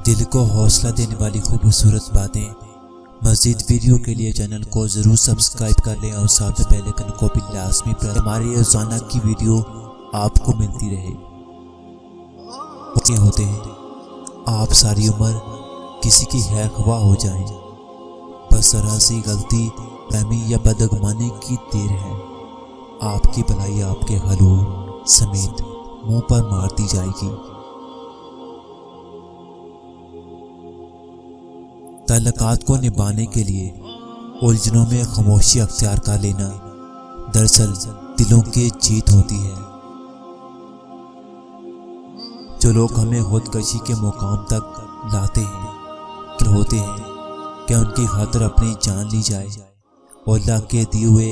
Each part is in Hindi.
दिल को हौसला देने वाली खूबसूरत बातें। मज़ीद वीडियो के लिए चैनल को ज़रूर सब्सक्राइब कर लें और साथ में बेल आइकन को भी लाजमी प्रेस। हमारी रोज़ाना की वीडियो आपको मिलती रहे। होते हैं आप सारी उम्र किसी की खैर ख्वाह हो जाएं, बस जरा सी गलती, फहमी या बदगुमानी की देर है, आपकी भलाई आपके गलूर समेत मुंह पर मार दी जाएगी। ताल्लुकात को निभाने के लिए उलझनों में खामोशी अख्तियार कर लेना दरअसल दिलों की जीत होती है। जो लोग हमें खुदकशी के मुकाम तक लाते हैं होते हैं क्या उनकी खातिर अपनी जान ली जाए और अल्लाह के दिए हुए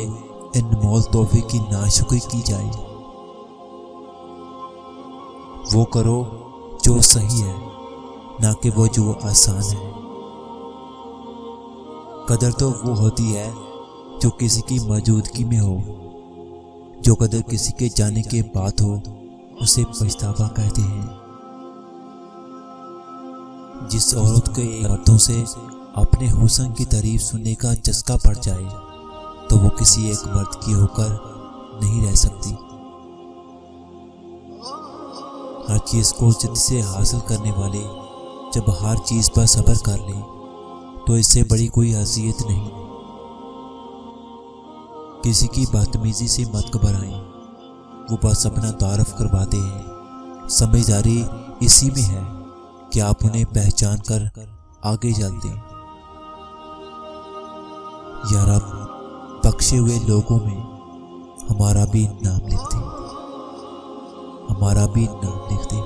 अनमोल तोहफे की नाशुक्री की जाए। वो करो जो सही है, ना कि वो जो आसान है। कदर तो वो होती है जो किसी की मौजूदगी में हो, जो कदर किसी के जाने के बाद हो उसे पछतावा कहते हैं। जिस औरत के मर्दों से अपने हुस्न की तारीफ सुनने का चस्का पड़ जाए तो वो किसी एक मर्द की होकर नहीं रह सकती। हर चीज को जिद्द से हासिल करने वाले जब हर चीज पर सब्र कर ले तो इससे बड़ी कोई हैसियत नहीं। किसी की बदतमीजी से मत घबराएं, वो बस अपना तारुफ करवाते हैं। समझदारी इसी में है कि आप उन्हें पहचान कर आगे चलते हैं। या रब बख्शे हुए लोगों में हमारा भी नाम लिख दे, हमारा भी नाम लिख दे।